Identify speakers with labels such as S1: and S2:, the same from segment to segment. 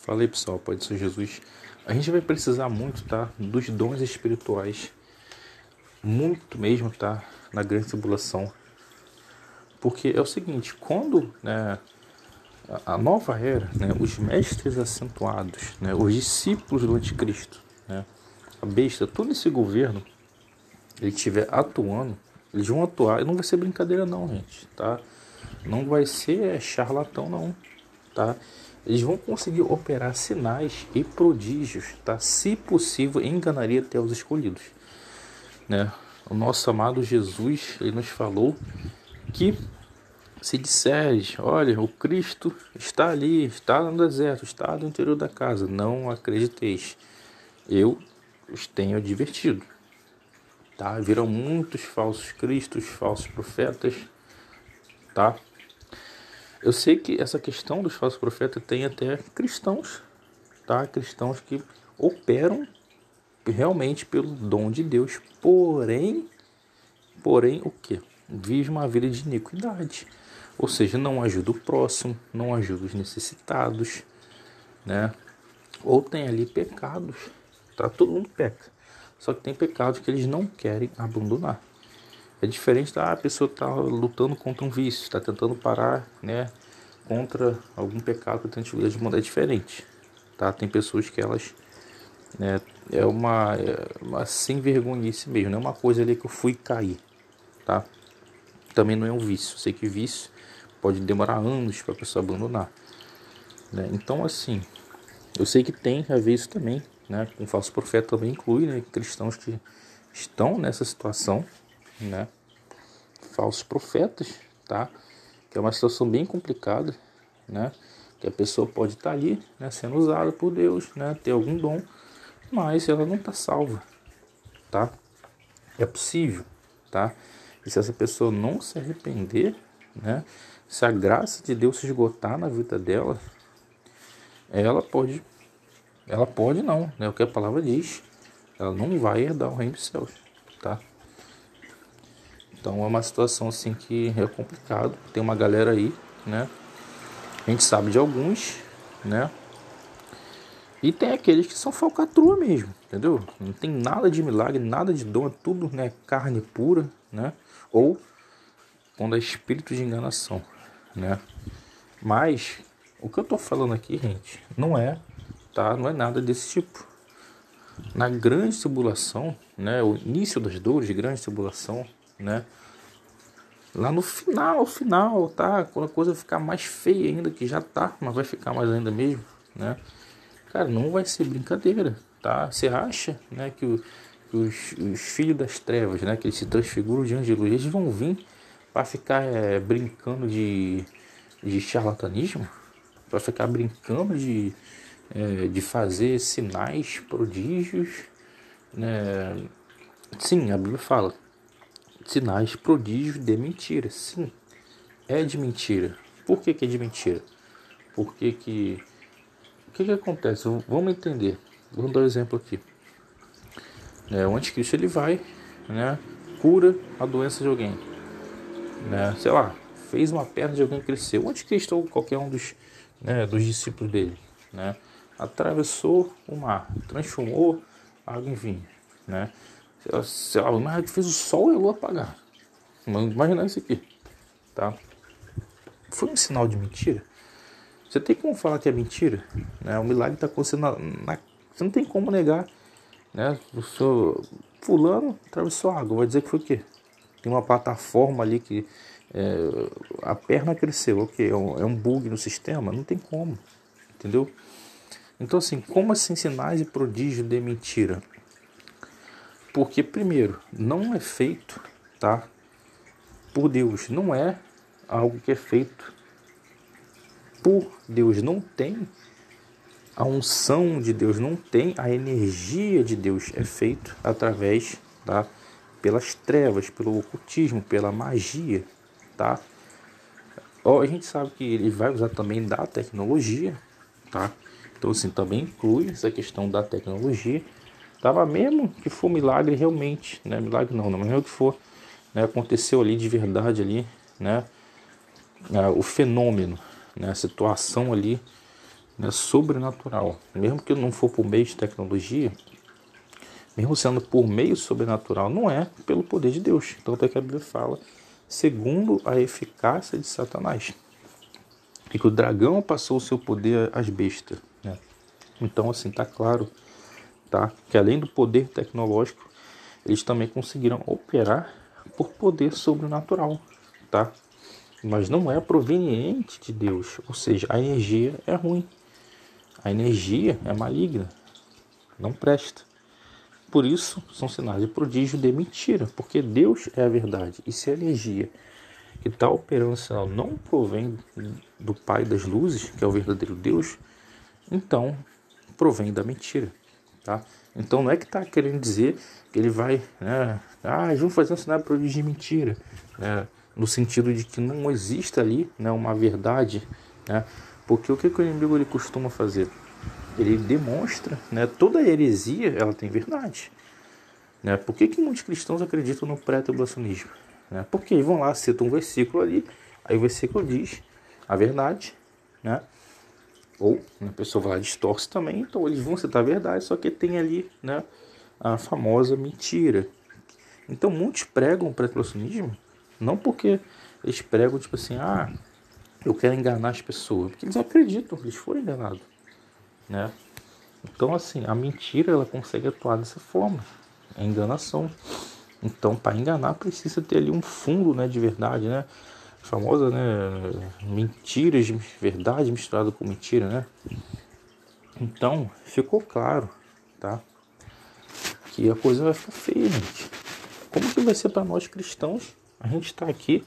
S1: Fala aí, pessoal, pode ser Jesus. A gente vai precisar muito, tá? Dos dons espirituais, muito mesmo, tá? Na grande tribulação. Porque é o seguinte, quando, né, a nova era, né, os mestres acentuados, né, os discípulos do anticristo, né, a besta, todo esse governo, ele estiver atuando, eles vão atuar, e não vai ser brincadeira não, gente, tá? Não vai ser charlatão não, tá? Eles vão conseguir operar sinais e prodígios, tá? Se possível, enganaria até os escolhidos, né? O nosso amado Jesus, ele nos falou que se disseres, olha, o Cristo está ali, está no deserto, está no interior da casa, não acrediteis. Eu os tenho advertido, tá? Virão muitos falsos cristos, falsos profetas, tá? Eu sei que essa questão dos falsos profetas tem até cristãos, tá? Cristãos que operam realmente pelo dom de Deus, porém o que? Vive uma vida de iniquidade, ou seja, não ajuda o próximo, não ajuda os necessitados, né? Ou tem ali pecados, tá? Todo mundo peca, só que tem pecados que eles não querem abandonar. É diferente da pessoa estar lutando contra um vício, está tentando parar, né, contra algum pecado que tem de mudar. É diferente, tá? Tem pessoas que elas, né, é uma sem vergonhice mesmo, não é uma coisa ali que eu fui cair, tá? Também não é um vício. Eu sei que vício pode demorar anos para a pessoa abandonar, né? Então, assim, eu sei que tem a ver isso também, né? Com falso profeta também inclui, né, cristãos que estão nessa situação, né? Falsos profetas, tá? Que é uma situação bem complicada, né? Que a pessoa pode estar ali, né, sendo usada por Deus, né? Ter algum dom, mas ela não está salva, tá? É possível, tá? E se essa pessoa não se arrepender, né? Se a graça de Deus se esgotar na vida dela, ela pode não, né? O que a palavra diz, ela não vai herdar o reino dos céus, tá? Então é uma situação assim que é complicado. Tem uma galera aí, né? A gente sabe de alguns, né? E tem aqueles que são falcatrua mesmo, entendeu? Não tem nada de milagre, nada de dom, é tudo, né, carne pura, né? Ou quando é espírito de enganação, né? Mas o que eu tô falando aqui, gente, não é, tá? Não é nada desse tipo. Na grande tribulação, né, o início das dores de grande tribulação, né? Lá no final, tá? Quando a coisa ficar mais feia ainda, que já tá, mas vai ficar mais ainda mesmo, né? Cara, não vai ser brincadeira, tá? Você acha, né, que os filhos das trevas, né, que eles se transfiguram diante de luz, eles vão vir para ficar brincando de charlatanismo? Para ficar brincando de fazer sinais, prodígios, né? Sim, a Bíblia fala sinais, prodígios de mentira. Sim, é de mentira. Por que é de mentira? Porque que o que acontece? Vamos entender. Vamos dar um exemplo aqui. O anticristo ele vai, né, cura a doença de alguém, né, sei lá, fez uma perna de alguém crescer. O anticristo ou qualquer um dos, né, dos discípulos dele, né, atravessou o mar, transformou água em vinho, né. Sei lá, mas fez o sol e a lua apagar. Imagina isso aqui, tá? Foi um sinal de mentira? Você tem como falar que é mentira? Né? O milagre está acontecendo você não tem como negar, né? O seu fulano atravessou a água, vai dizer que foi o quê? Tem uma plataforma ali que a perna cresceu, o quê? É um bug no sistema? Não tem como, entendeu? Então assim, como assim sinais e prodígios de mentira? Porque primeiro, não é feito, tá, por Deus, não é algo que é feito por Deus, não tem a unção de Deus, não tem a energia de Deus, é feito através, tá, pelas trevas, pelo ocultismo, pela magia, tá? A gente sabe que ele vai usar também da tecnologia, tá? Então assim, também inclui essa questão da tecnologia, tá? Mas mesmo que for milagre realmente, né? Milagre não, mas mesmo que for, né, aconteceu ali de verdade ali, né? O fenômeno, né? A situação ali né, sobrenatural. Mesmo que não for por meio de tecnologia, mesmo sendo por meio sobrenatural, não é pelo poder de Deus. Então até que a Bíblia fala, segundo a eficácia de Satanás. E que o dragão passou o seu poder às bestas, né? Então assim, está claro, tá? Que além do poder tecnológico, eles também conseguiram operar por poder sobrenatural, tá? Mas não é proveniente de Deus, ou seja, a energia é ruim, a energia é maligna, não presta. Por isso, são sinais de prodígio de mentira, porque Deus é a verdade. E se a energia que está operando o sinal não provém do Pai das luzes, que é o verdadeiro Deus, então provém da mentira, tá? Então não é que está querendo dizer que ele vai, né, vamos fazer um sinal de prodígio de mentira, né, no sentido de que não existe ali, né, uma verdade, né, porque o que o inimigo ele costuma fazer? Ele demonstra, né, toda heresia ela tem verdade, né? Por que muitos cristãos acreditam no pré-tribulacionismo? Né? Porque eles vão lá, citam um versículo ali, aí o versículo diz a verdade, né? Ou a pessoa vai lá e distorce também, então eles vão citar a verdade, só que tem ali, né, a famosa mentira. Então muitos pregam o pré-tribulacionismo não porque eles pregam tipo assim, eu quero enganar as pessoas, porque eles acreditam, eles foram enganados, né? Então assim, a mentira ela consegue atuar dessa forma, a enganação. Então para enganar precisa ter ali um fundo, né, de verdade, né? A famosa, né, mentiras, verdade misturada com mentira, né? Então ficou claro, tá? Que a coisa vai ficar feia, gente. Como que vai ser para nós cristãos? A gente está aqui,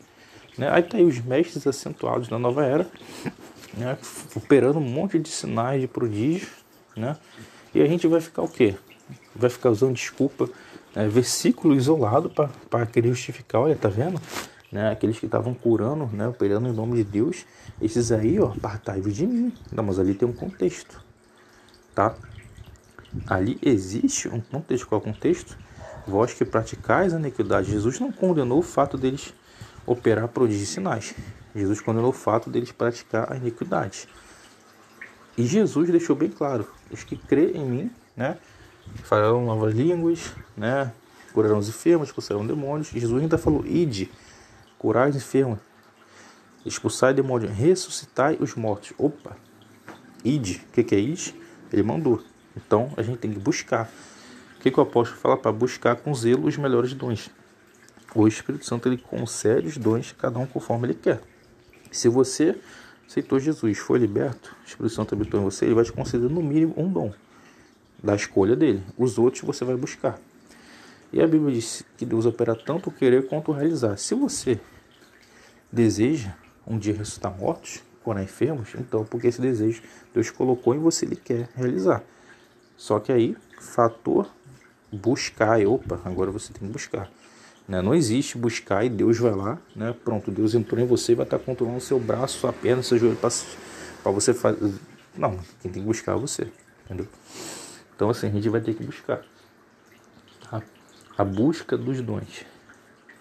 S1: né? Aí tá aí os mestres acentuados da nova era, né, operando um monte de sinais de prodígio, né? E a gente vai ficar o quê? Vai ficar usando desculpa, né, versículo isolado para querer justificar. Olha, tá vendo? Né, aqueles que estavam curando, né, operando em nome de Deus, esses aí, ó, apartai-vos de mim. Não, mas ali tem um contexto, tá? Ali existe um contexto. Qual é o contexto? Vós que praticais a iniquidade. Jesus não condenou o fato deles operar prodígios e sinais. Jesus condenou o fato deles praticar a iniquidade. E Jesus deixou bem claro, os que crêem em mim, né, falarão novas línguas, né, curarão os enfermos, expulsarão demônios. Jesus ainda falou, ide, curai os enfermos, expulsai demônios, ressuscitai os mortos. Opa, ide, o que é ide? Ele mandou. Então a gente tem que buscar. O que o apóstolo fala? Para buscar com zelo os melhores dons. O Espírito Santo ele concede os dons, cada um conforme ele quer. Se você aceitou Jesus, foi liberto, o Espírito Santo habitou em você, ele vai te conceder no mínimo um dom da escolha dele. Os outros você vai buscar. E a Bíblia diz que Deus opera tanto o querer quanto o realizar. Se você deseja um dia ressuscitar mortos, curar enfermos, então porque esse desejo Deus colocou em você, ele quer realizar. Só que aí, fator buscar, agora você tem que buscar. Né? Não existe buscar e Deus vai lá, né? Pronto, Deus entrou em você e vai estar controlando seu braço, sua perna, seu joelho para você fazer. Não, quem tem que buscar é você, entendeu? Então assim, a gente vai ter que buscar a busca dos dons,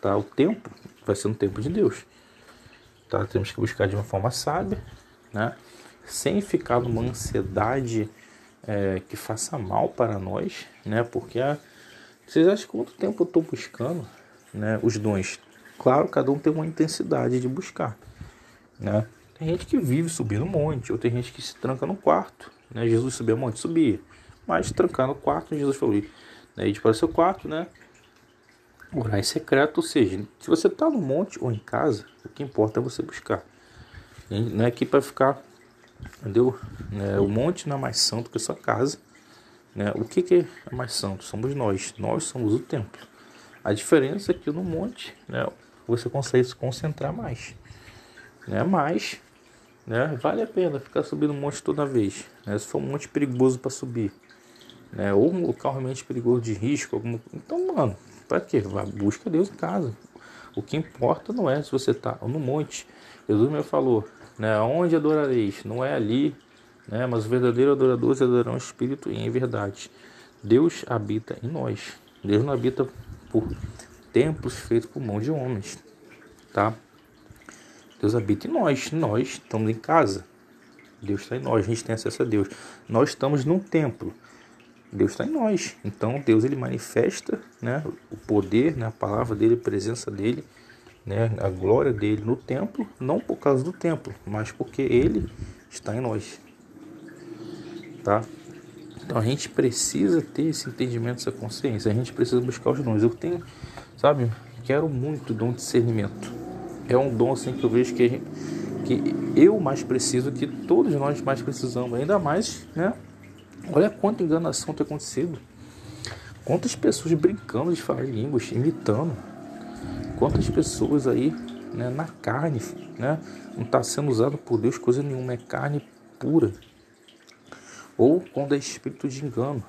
S1: tá? O tempo vai ser no tempo de Deus, tá? Temos que buscar de uma forma sábia, né? Sem ficar numa ansiedade que faça mal para nós, né? Porque vocês acham quanto tempo eu estou buscando, né, os dons? Claro, cada um tem uma intensidade de buscar, né? Tem gente que vive subindo monte, ou tem gente que se tranca no quarto, né? Jesus subia monte, subia, mas trancar no quarto, Jesus falou, né, ide para o seu quarto, né, orar em secreto. Ou seja, se você está no monte ou em casa, o que importa é você buscar. Não é aqui para ficar, entendeu? O monte não é mais santo que a sua casa, né? O que é mais santo? Somos nós somos o templo. A diferença é que no monte, né, você consegue se concentrar mais, né? Mas, né, vale a pena ficar subindo um monte toda vez, né? Se for um monte perigoso para subir, né, ou um local realmente perigoso de risco, então, mano, para quê? Busca Deus em casa. O que importa não é se você está no monte. Jesus me falou, né, onde adorareis? Não é ali, né, mas o verdadeiro adorador adorará em espírito e em verdade. Deus habita em nós. Deus não habita por templos feitos por mão de homens, tá? Deus habita em nós. Nós estamos em casa, Deus está em nós, a gente tem acesso a Deus. Nós estamos num templo, Deus está em nós. Então Deus ele manifesta, né, o poder, né, a palavra dele, a presença dele, né, a glória dele no templo, não por causa do templo, mas porque ele está em nós, tá? Então a gente precisa ter esse entendimento, essa consciência, a gente precisa buscar os dons. Eu tenho, sabe, quero muito dom de discernimento. É um dom assim que eu vejo que eu mais preciso, que todos nós mais precisamos, ainda mais, né? Olha quanta enganação tem acontecido. Quantas pessoas brincando de falar em línguas, imitando. Quantas pessoas aí, né, na carne, né, não está sendo usado por Deus coisa nenhuma, é carne pura. Ou quando é espírito de engano.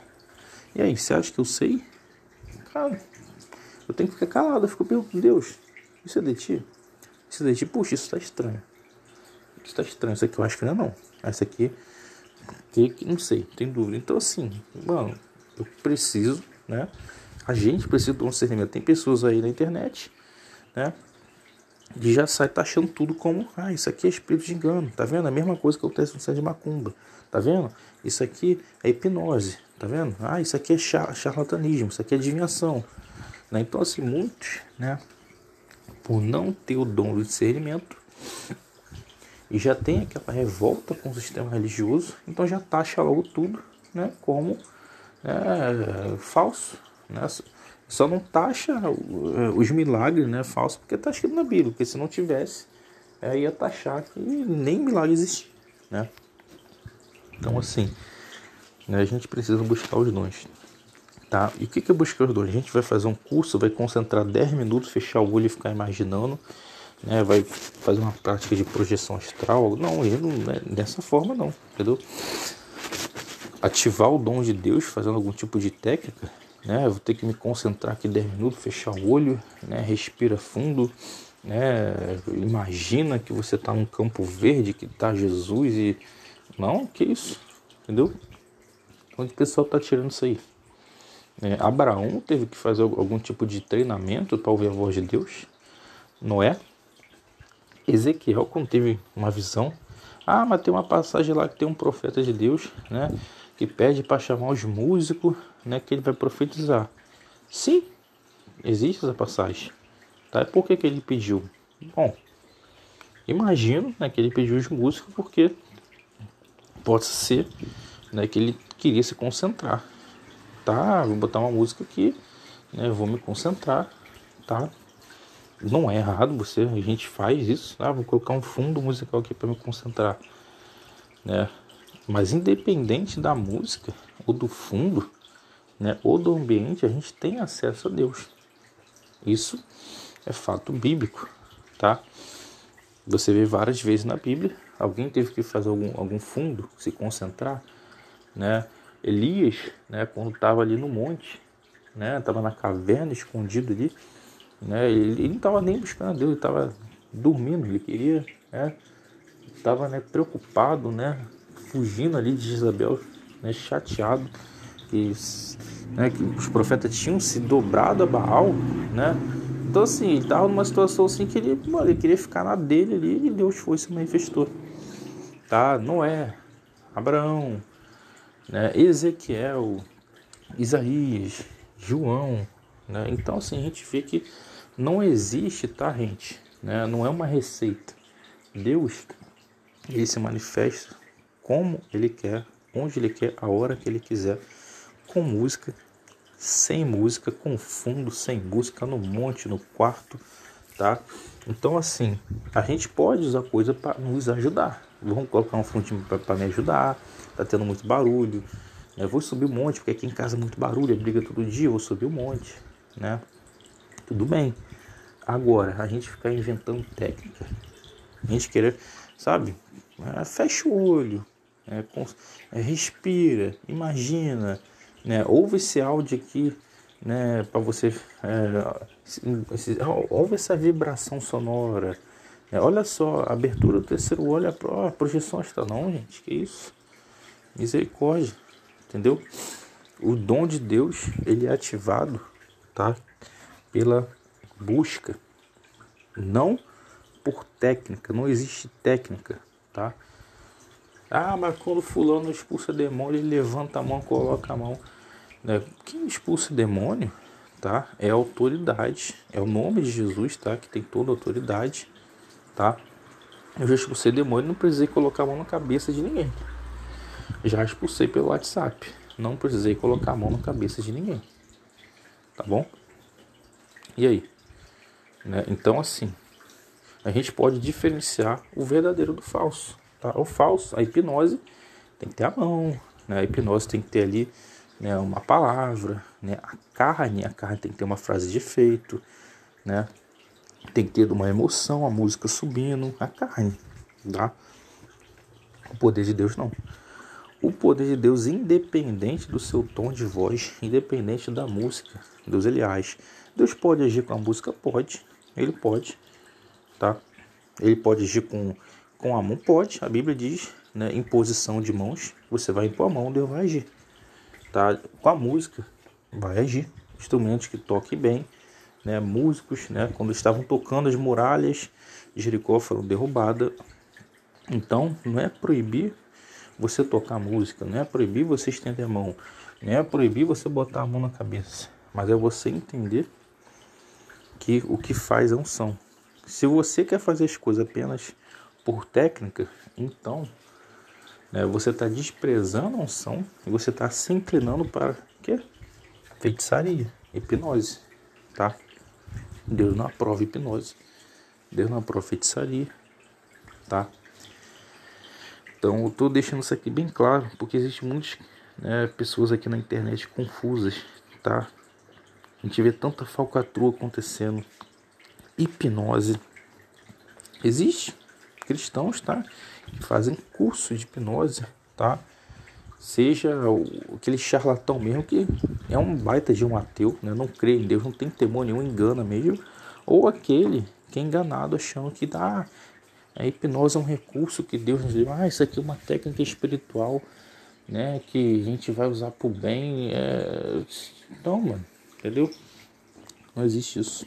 S1: E aí, você acha que eu sei? Cara, eu tenho que ficar calado, eu fico perguntando, Deus, isso é de ti? Isso é de ti? Puxa, isso está estranho. Isso está estranho, isso aqui eu acho que não é não. Essa aqui, que não sei, tem dúvida. Então assim, mano, eu preciso, né? A gente precisa de um discernimento. Tem pessoas aí na internet, né, que já sai taxando tudo como, isso aqui é espírito de engano, tá vendo? A mesma coisa que acontece no centro de macumba, tá vendo? Isso aqui é hipnose, tá vendo? Isso aqui é charlatanismo, isso aqui é adivinhação, né? Então assim, muitos, né, por não ter o dom do discernimento e já tem aquela revolta com o sistema religioso, então já taxa logo tudo, né, como falso, né? Só não taxa os milagres, né, falso, porque está escrito na Bíblia, porque se não tivesse, ia taxar que nem milagre existia, né? Então assim, né, a gente precisa buscar os dons, tá? E o que é buscar os dons? A gente vai fazer um curso, vai concentrar 10 minutos, fechar o olho e ficar imaginando, né? Vai fazer uma prática de projeção astral. Não, dessa forma não, entendeu? Ativar o dom de Deus fazendo algum tipo de técnica, né? Eu vou ter que me concentrar aqui 10 minutos, fechar o olho, né? Respira fundo, né? Imagina que você está num campo verde, que está Jesus e... Não, que isso? Entendeu? Onde o pessoal está tirando isso aí? Abraão teve que fazer algum tipo de treinamento para ouvir a voz de Deus. Noé. Ezequiel, quando teve uma visão, mas tem uma passagem lá que tem um profeta de Deus, né, que pede para chamar os músicos, né, que ele vai profetizar. Sim, existe essa passagem, tá? E por que ele pediu? Bom, imagino, né, que ele pediu os músicos porque pode ser, né, que ele queria se concentrar, tá? Vou botar uma música aqui, né, vou me concentrar, tá? Não é errado, a gente faz isso, vou colocar um fundo musical aqui para me concentrar, né? Mas independente da música ou do fundo, né, ou do ambiente, a gente tem acesso a Deus. Isso é fato bíblico, tá? Você vê várias vezes na Bíblia, alguém teve que fazer algum fundo, se concentrar, né? Elias, né, quando estava ali no monte, né, estava na caverna escondido ali, né, ele não estava nem buscando a Deus, ele estava dormindo, ele queria, estava, né, preocupado, né, fugindo ali de Jezabel, né, chateado que os profetas tinham se dobrado a Baal, né? Então assim, ele estava numa situação assim que ele queria ficar na dele ali e Deus foi e se manifestou, tá? Noé, Abraão, né, Ezequiel, Isaías, João, né? Então assim, a gente vê que não existe, tá, gente? Né? Não é uma receita. Deus, ele se manifesta como ele quer, onde ele quer, a hora que ele quiser, com música, sem música, com fundo, sem música, no monte, no quarto, tá? Então assim, a gente pode usar coisa para nos ajudar. Vamos colocar um fundinho para me ajudar, tá tendo muito barulho, né? Vou subir o monte, porque aqui em casa é muito barulho, é briga todo dia, eu vou subir o monte, né? Tudo bem. Agora, a gente ficar inventando técnica, a gente querer, sabe, fecha o olho, respira, imagina, né? Ouve esse áudio aqui, né, para você, ouve essa vibração sonora, olha só, a abertura do terceiro olho, a projeção astral. Não, gente, que isso? Misericórdia, entendeu? O dom de Deus, ele é ativado, tá? Pela busca, não por técnica, não existe técnica, tá? Ah, mas quando fulano expulsa demônio, ele levanta a mão, coloca a mão. Né? Quem expulsa demônio, tá? É a autoridade. É o nome de Jesus, tá? Que tem toda a autoridade, tá? Eu já expulsei demônio, não precisei colocar a mão na cabeça de ninguém. Já expulsei pelo WhatsApp. Não precisei colocar a mão na cabeça de ninguém. Tá bom? E aí? Né? Então, assim, a gente pode diferenciar o verdadeiro do falso. Tá? O falso, a hipnose, tem que ter a mão. Né? A hipnose tem que ter ali, né, uma palavra. Né? A carne tem que ter uma frase de efeito. Né? Tem que ter uma emoção, a música subindo. A carne. Tá? O poder de Deus não. O poder de Deus, independente do seu tom de voz, independente da música, Deus ele age. Deus pode agir com a música? Pode. Ele pode, tá? Ele pode agir com a mão? Pode. A Bíblia diz, né, imposição de mãos, você vai impor a mão, Deus vai agir. Tá? Com a música, vai agir. Instrumentos que toquem bem, né? Músicos, né, quando estavam tocando, as muralhas de Jericó foram derrubadas. Então, não é proibir você tocar música, não é proibir você estender a mão, não é proibir você botar a mão na cabeça, mas é você entender que o que faz é unção. Se você quer fazer as coisas apenas por técnica, então, né, você está desprezando a unção e você está se inclinando para quê? Feitiçaria, hipnose, tá? Deus não aprova hipnose, Deus não aprova feitiçaria, tá? Então eu estou deixando isso aqui bem claro, porque existem muitas, né, pessoas aqui na internet confusas, tá? A gente vê tanta falcatrua acontecendo, hipnose. Existe cristãos, tá? Que fazem curso de hipnose, tá? Seja aquele charlatão mesmo que é um baita de um ateu, né? Não crê em Deus, não tem temor nenhum, engana mesmo. Ou aquele que é enganado achando que a hipnose é um recurso que Deus nos deu. Isso aqui é uma técnica espiritual, né? Que a gente vai usar pro bem. Não, mano, entendeu? Não existe isso.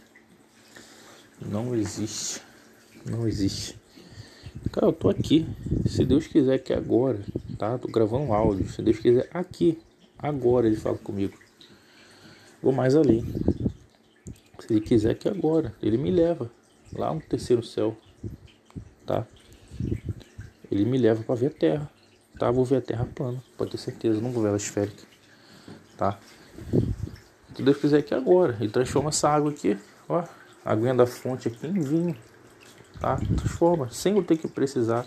S1: Não existe. Não existe. Cara, eu tô aqui. Se Deus quiser que agora, tá? Tô gravando um áudio. Se Deus quiser aqui, agora ele fala comigo. Vou mais além. Se ele quiser que agora, ele me leva lá no terceiro céu, tá? Ele me leva para ver a Terra, tá? Vou ver a Terra plana, pode ter certeza, não vou ver ela esférica, tá? Se Deus quiser que agora, ele transforma essa água aqui, ó, a aguinha da fonte aqui em vinho, tá? Transforma, sem eu ter que precisar,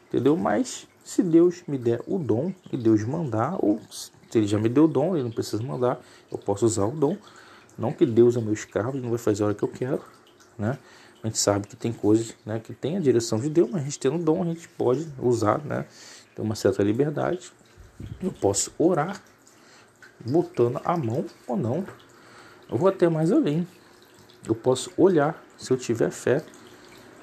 S1: entendeu? Mas se Deus me der o dom e Deus mandar, ou se ele já me deu o dom, ele não precisa mandar, eu posso usar o dom. Não que Deus é meu escravo, ele não vai fazer a hora que eu quero, né? A gente sabe que tem coisas, né, que tem a direção de Deus, mas a gente tendo dom, a gente pode usar, né? Tem uma certa liberdade. Eu posso orar, botando a mão ou não. Eu vou até mais além. Eu posso olhar, se eu tiver fé,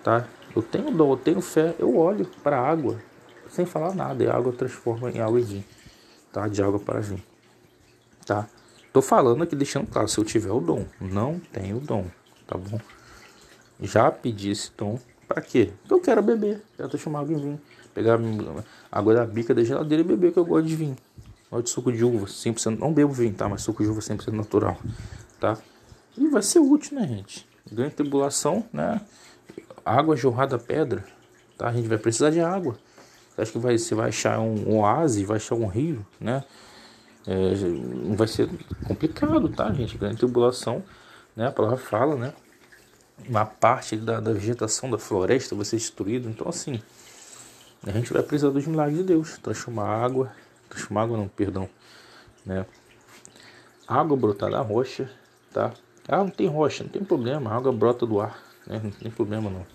S1: tá? Eu tenho dom, eu tenho fé, eu olho para a água, sem falar nada, e a água transforma em água e vinho, tá? De água para vinho, tá? Tô falando aqui, deixando claro, se eu tiver o dom, não tenho o dom, tá bom? Já pedi esse dom, pra quê? Porque eu quero beber, quero transformar água em vinho, pegar a água da bica da geladeira e beber, que eu gosto de vinho. Gosto de suco de uva, 100%, não bebo vinho, tá? Mas suco de uva 100% natural, tá? E vai ser útil, né, gente? Grande tribulação, né? Água jorrada a pedra, tá? A gente vai precisar de água. Você acha que você vai achar um oásis, vai achar um rio, né? Não vai ser complicado, tá, gente? Grande tribulação, né? A palavra fala, né? Uma parte da vegetação da floresta vai ser destruída. Então, assim, a gente vai precisar dos milagres de Deus. Transformar água não, perdão, né? Água brotar da rocha, tá? Ah, não tem rocha, não tem problema. A água brota do ar, né? Não tem problema não,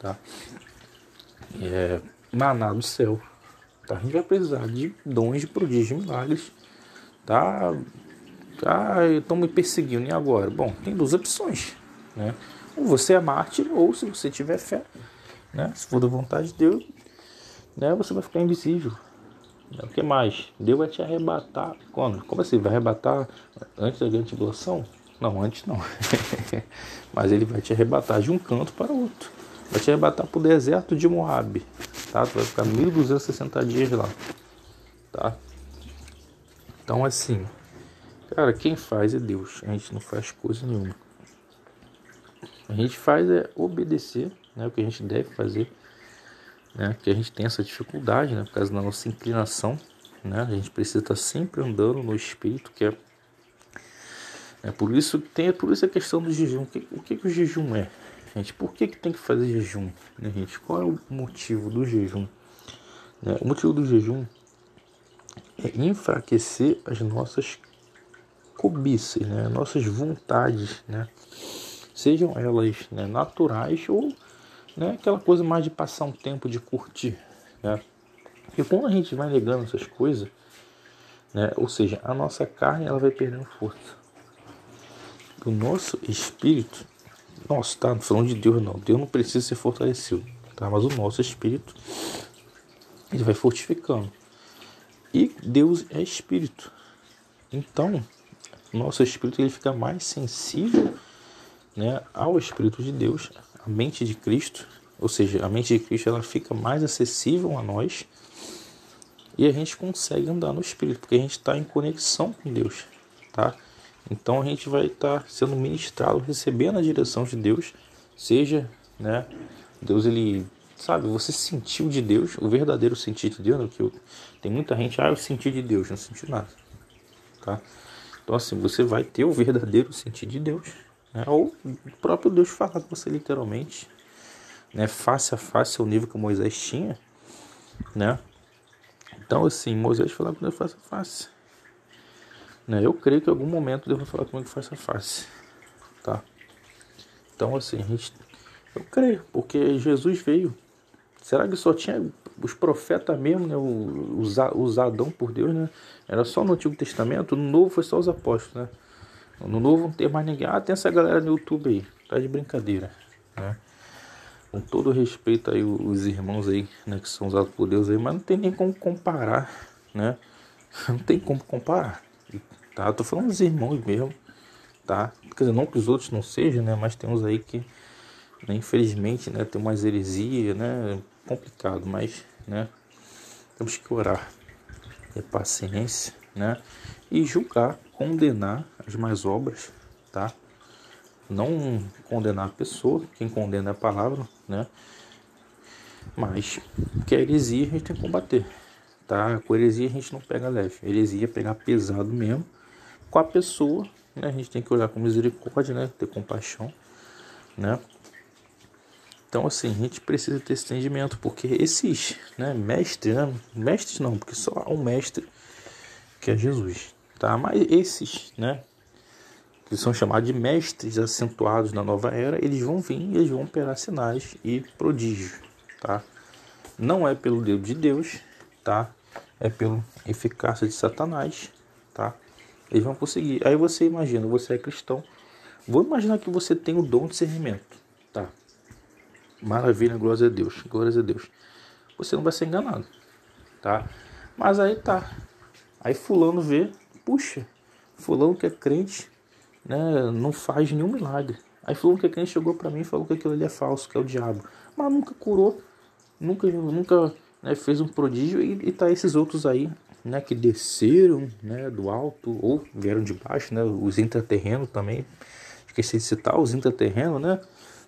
S1: tá? Maná do céu, tá? A gente vai precisar de dons, de prodígios, de milagres, tá? Estão me perseguindo, e agora? Bom, tem duas opções, né? Ou você é mártir, ou se você tiver fé, né? Se for da vontade de Deus, né? Você vai ficar invisível. O que mais? Deus vai te arrebatar. Quando? Como assim? Vai arrebatar antes da grande tribulação? Não, antes não. Mas ele vai te arrebatar de um canto para o outro. Vai te arrebatar para o deserto de Moabe. tá? Tu vai ficar 1260 dias lá, tá? Então, assim, cara, quem faz é Deus. A gente não faz coisa nenhuma. A gente faz é obedecer, né, o que a gente deve fazer, né? Que a gente tem essa dificuldade, né, por causa da nossa inclinação, né? A gente precisa estar sempre andando no Espírito, que é por isso a questão do jejum. O que o jejum é, gente? Por que tem que fazer jejum, né, gente? Qual é o motivo do jejum? Né? O motivo do jejum é enfraquecer as nossas cobiças, né? Nossas vontades, né? Sejam elas, né, naturais ou, né, aquela coisa mais de passar um tempo, de curtir, né? E quando a gente vai negando essas coisas, né, ou seja, a nossa carne ela vai perdendo força. O nosso espírito, nossa, tá, não falando de Deus não, Deus não precisa ser fortalecido, tá? Mas o nosso espírito, ele vai fortificando. E Deus é espírito. Então, o nosso espírito ele fica mais sensível, né, ao Espírito de Deus, a mente de Cristo, ou seja, a mente de Cristo ela fica mais acessível a nós e a gente consegue andar no Espírito, porque a gente está em conexão com Deus, tá? Então a gente vai estar sendo ministrado, recebendo a direção de Deus, seja, né, Deus ele, sabe, você sentiu de Deus, o verdadeiro sentir de Deus, né, tem muita gente, eu senti de Deus, não senti nada, tá? Então assim, você vai ter o verdadeiro sentir de Deus, né? Ou o próprio Deus falar com você literalmente, né? Face a face ao nível que Moisés tinha, né? Então assim, Moisés falava com Deus face a face, né? Eu creio que em algum momento Deus vai falar comigo face a face, tá? Então assim, eu creio, porque Jesus veio. Será que só tinha os profetas mesmo, né? Os Adão por Deus, né? Era só no Antigo Testamento, no Novo foi só os apóstolos, né? No Novo não tem mais ninguém. Tem essa galera no YouTube aí, tá de brincadeira, né? Com todo respeito aí os irmãos aí, né, que são usados por Deus aí, mas não tem nem como comparar, né? Não tem como comparar, tá? Eu tô falando dos irmãos mesmo, tá? Quer dizer, não que os outros não sejam, né? Mas tem uns aí que, né, infelizmente, né, tem umas heresias, né? Complicado, mas, né? Temos que orar, ter paciência, né? E julgar, condenar as más obras, tá? Não condenar a pessoa, quem condena é a palavra, né? Mas que a heresia a gente tem que combater, tá? Com a heresia a gente não pega leve, a heresia é pegar pesado mesmo. Com a pessoa, né? A gente tem que olhar com misericórdia, né? Ter compaixão, né? Então assim, a gente precisa ter esse entendimento, porque esses, né, mestres, né? Mestres não, porque só há um mestre que é Jesus, tá? Mas esses, né, que são chamados de mestres acentuados na nova era, eles vão vir e eles vão operar sinais e prodígios, tá? Não é pelo dedo de Deus, tá? É pela eficácia de Satanás, tá? Eles vão conseguir. Aí você imagina, você é cristão, vou imaginar que você tem o dom de discernimento, tá? Maravilha, glória a Deus, glórias a Deus. Você não vai ser enganado, tá? Mas aí tá. Aí fulano vê, puxa, fulano que é crente, né, não faz nenhum milagre. Aí fulano que é crente chegou pra mim e falou que aquilo ali é falso, que é o diabo. Mas nunca curou, nunca, né, fez um prodígio e tá esses outros aí, né, que desceram, né, do alto ou vieram de baixo, né, os intraterrenos também. Esqueci de citar os intraterrenos, né?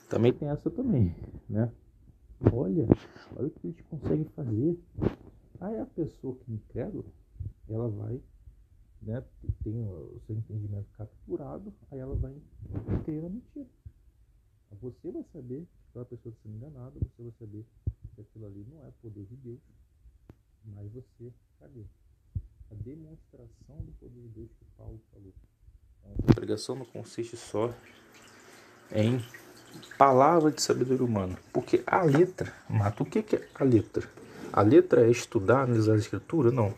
S1: Também tem essa também, né? Olha o que eles conseguem fazer. Aí a pessoa que é incrédula, ela vai, né, tem o seu entendimento capturado, aí ela vai crer na mentira. Você vai saber que aquela pessoa está sendo enganada, você vai saber que aquilo ali não é poder de Deus, mas você, cadê? A demonstração do poder de Deus que Paulo falou. Então, a pregação não consiste só em palavra de sabedoria humana, porque a letra mata. O que é a letra? A letra é estudar, analisar a escritura? Não.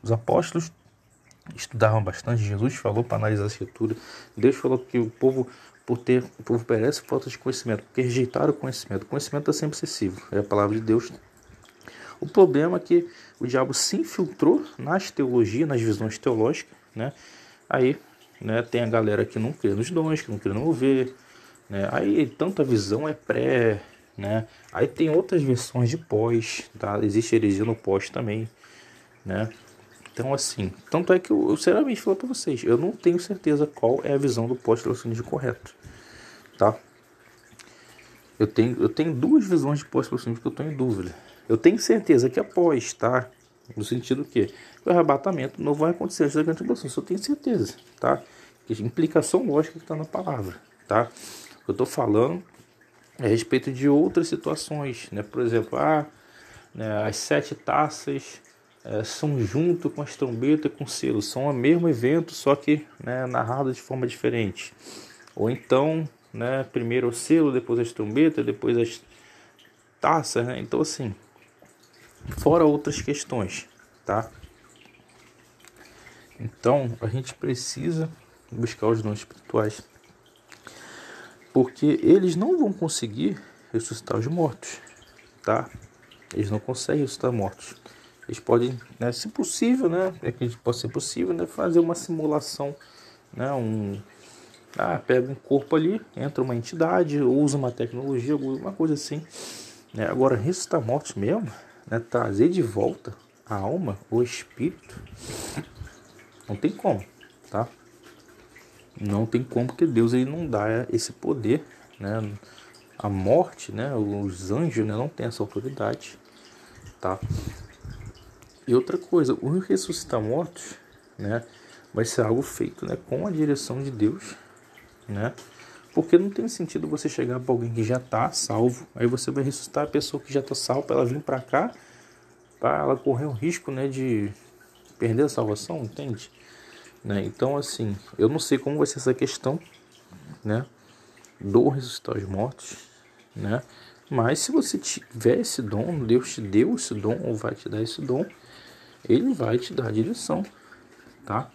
S1: Os apóstolos estudavam bastante, Jesus falou para analisar a escritura, Deus falou que o povo perece por falta de conhecimento, porque rejeitaram o conhecimento é sempre excessivo, é a palavra de Deus. O problema é que o diabo se infiltrou nas teologias, nas visões teológicas, né? Aí, né, tem a galera que não crê nos dons, que não crê no mover, né? Aí tanta visão é né? Aí tem outras versões de pós, tá? Existe heresia no pós também, né? Então, assim, tanto é que eu sinceramente falo para vocês, eu não tenho certeza qual é a visão do pós-evolucionismo correto, tá? Eu tenho duas visões de pós-evolucionismo que eu estou em dúvida. Eu tenho certeza que após, tá? No sentido que o arrebatamento não vai acontecer antes da grande tribulação, isso eu tenho certeza, tá? Que implicação lógica que está na palavra, tá? Eu estou falando a respeito de outras situações, né? Por exemplo, né, as 7 taças são junto com as trombetas e com selo, são o mesmo evento, só que, né, narrado de forma diferente. Ou então, né, primeiro o selo, depois as trombetas, depois as taças, né? Então, assim, fora outras questões, tá? Então, a gente precisa buscar os dons espirituais, porque eles não vão conseguir ressuscitar os mortos, tá? Eles não conseguem ressuscitar mortos. Eles podem, né, se possível, né, pode ser possível, né, fazer uma simulação, né, pega um corpo ali, entra uma entidade, usa uma tecnologia, alguma coisa assim, né? Agora, ressuscitar mortos mesmo, né, trazer de volta a alma, o espírito, não tem como, tá? Não tem como, porque Deus ele não dá esse poder, né? A morte, né, os anjos, né, não têm essa autoridade, tá? E outra coisa, o ressuscitar mortos, né, vai ser algo feito, né, com a direção de Deus, né? Porque não tem sentido você chegar para alguém que já está salvo, aí você vai ressuscitar a pessoa que já está salva para ela vir para cá, para ela correr o risco, né, de perder a salvação, entende? Né? Então, assim, eu não sei como vai ser essa questão, né, do ressuscitar os mortos, né? Mas se você tiver esse dom, Deus te deu esse dom ou vai te dar esse dom, ele vai te dar a direção, tá?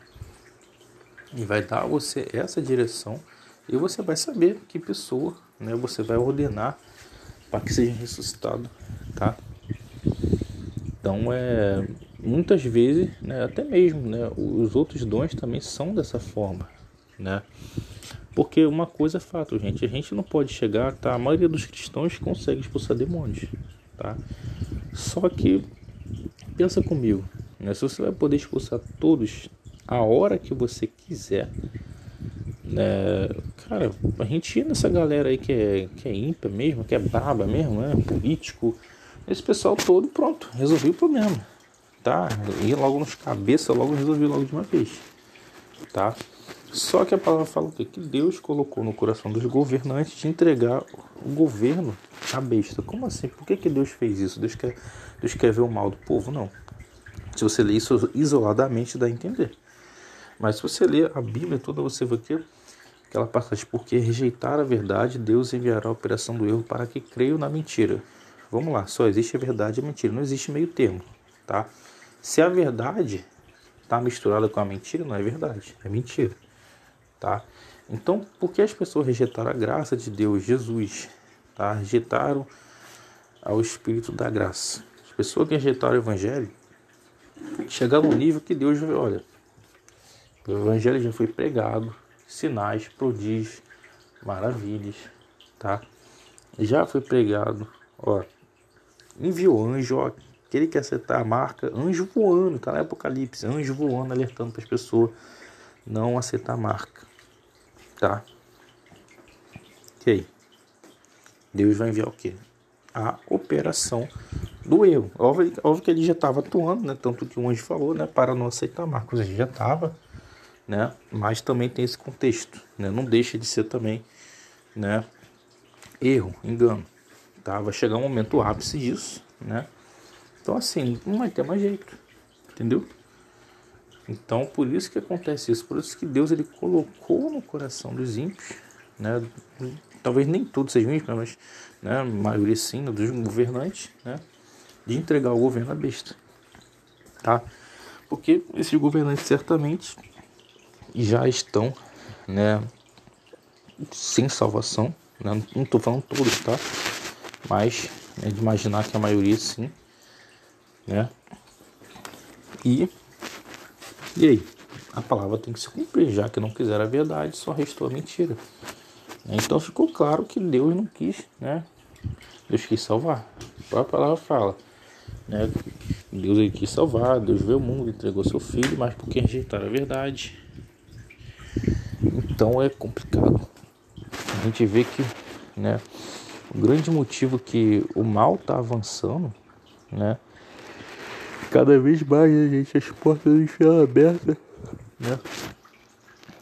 S1: E vai dar a você essa direção e você vai saber que pessoa, né, você vai ordenar para que seja ressuscitado, tá? Então, muitas vezes, né, até mesmo, né, os outros dons também são dessa forma, né? Porque uma coisa é fato, gente, a gente não pode chegar, tá? A maioria dos cristãos consegue expulsar demônios, tá? Só que, pensa comigo, né? Se você vai poder expulsar todos a hora que você quiser, né? Cara, a gente ir nessa galera aí que é ímpia mesmo, que é braba mesmo, né? Político, esse pessoal todo, pronto, resolveu o problema, tá? Ir logo nos cabeça, logo resolveu logo de uma vez, tá? Só que a palavra fala o quê? Que Deus colocou no coração dos governantes de entregar o governo à besta. Como assim? Por que Deus fez isso? Deus quer ver o mal do povo? Não. Se você ler isso isoladamente, dá a entender. Mas se você ler a Bíblia toda, você vai ter aquela passagem: porque rejeitar a verdade, Deus enviará a operação do erro para que creiam na mentira. Vamos lá, só existe a verdade e a mentira, não existe meio termo, tá? Se a verdade está misturada com a mentira, não é verdade, é mentira. Tá? Então, por que as pessoas rejeitaram a graça de Deus, Jesus? Tá? Rejeitaram ao Espírito da graça. As pessoas que rejeitaram o Evangelho chegaram no nível que Deus, olha, o Evangelho já foi pregado, sinais, prodígios, maravilhas, tá? Já foi pregado, ó, enviou anjo, ó, aquele que acertar a marca, anjo voando, tá no Apocalipse, anjo voando, alertando para as pessoas não acertar a marca. Tá? Ok. Deus vai enviar o quê? A operação do erro. Óbvio que ele já estava atuando, né? Tanto que o anjo falou, né? Para não aceitar marcos. Ele já estava, né? Mas também tem esse contexto, né? Não deixa de ser também, né? Erro, engano. Tá? Vai chegar um momento ápice disso, né? Então, assim, não vai ter mais jeito. Entendeu? Então, por isso que acontece isso. Por isso que Deus ele colocou no coração dos ímpios, né? Talvez nem todos sejam ímpios, mas, né, a maioria sim, dos governantes, né, de entregar o governo à besta, tá? Porque esses governantes certamente já estão, né, sem salvação, né? Não estou falando todos, tá? Mas é de imaginar que a maioria sim, né? E aí? A palavra tem que se cumprir, já que não quiseram a verdade, só restou a mentira. Então ficou claro que Deus não quis, né, Deus quis salvar. A própria palavra fala, né? Deus ele quis salvar, Deus veio ao mundo, entregou seu filho, mas porque rejeitaram a verdade. Então é complicado. A gente vê que, né, o grande motivo que o mal está avançando, né? Cada vez mais, né, gente, as portas do inferno abertas, né?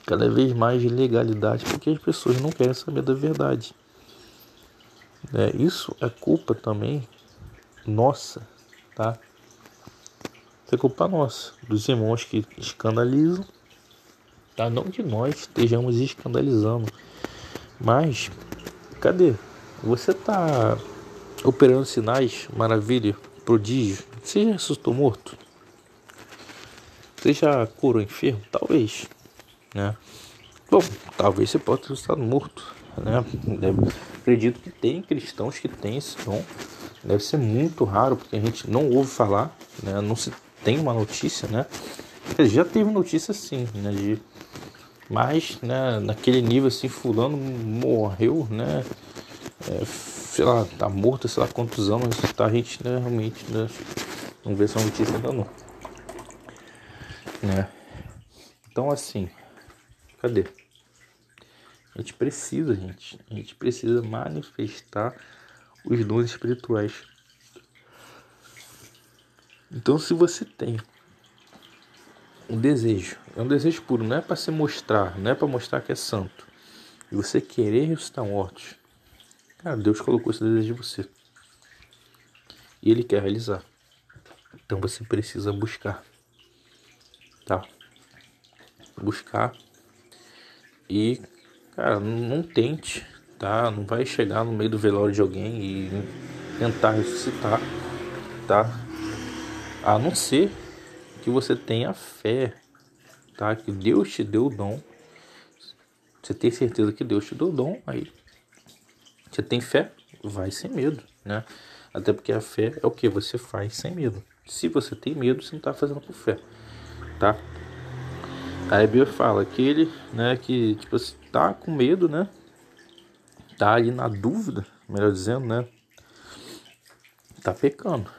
S1: Cada vez mais de legalidade, porque as pessoas não querem saber da verdade. Isso é culpa também nossa, tá? Isso é culpa nossa, dos irmãos que escandalizam, tá? Não que nós estejamos escandalizando, mas cadê? Você tá operando sinais, maravilha, prodígio. Você já ressuscitou morto? Você já curou enfermo? Talvez, né? Bom, talvez você possa ter ressuscitado morto, né? Acredito que tem cristãos que têm esse dom. Deve ser muito raro, porque a gente não ouve falar, né? Não se tem uma notícia, né? Já teve notícia sim, né? Mas, né, naquele nível assim, fulano morreu, né? Sei lá, tá morto, sei lá quantos anos, tá, a gente, né, realmente, né, não vê essa notícia ainda não, né? Então assim, cadê? A gente precisa manifestar os dons espirituais. Então se você tem um desejo, é um desejo puro, não é para se mostrar, não é para mostrar que é santo, e você querer ressuscitar mortos, cara, Deus colocou esse desejo em você e Ele quer realizar. Então você precisa buscar, tá? Buscar e, cara, não tente, tá? Não vai chegar no meio do velório de alguém e tentar ressuscitar, tá? A não ser que você tenha fé, tá? Que Deus te deu o dom. Você tem certeza que Deus te deu o dom, aí você tem fé, vai sem medo, né? Até porque a fé é o que você faz sem medo. Se você tem medo, você não está fazendo com fé, tá? A Bíblia fala que ele, né, que tipo, tá com medo, né? Tá ali na dúvida, melhor dizendo, né? Tá pecando.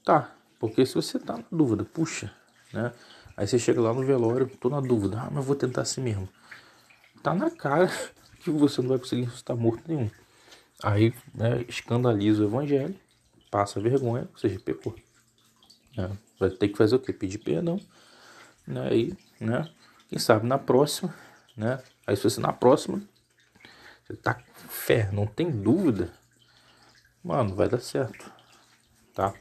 S1: Tá, porque se você tá na dúvida, puxa, né? Aí você chega lá no velório, tô na dúvida, mas vou tentar assim mesmo. Tá na cara que você não vai conseguir ressuscitar morto nenhum. Aí, né, escandaliza o evangelho, passa vergonha, ou seja, pecou. Né? Vai ter que fazer o quê? Pedir perdão, né? E, né? Quem sabe na próxima, né? Aí se você na próxima, você tá com fé, não tem dúvida, mano, vai dar certo, tá?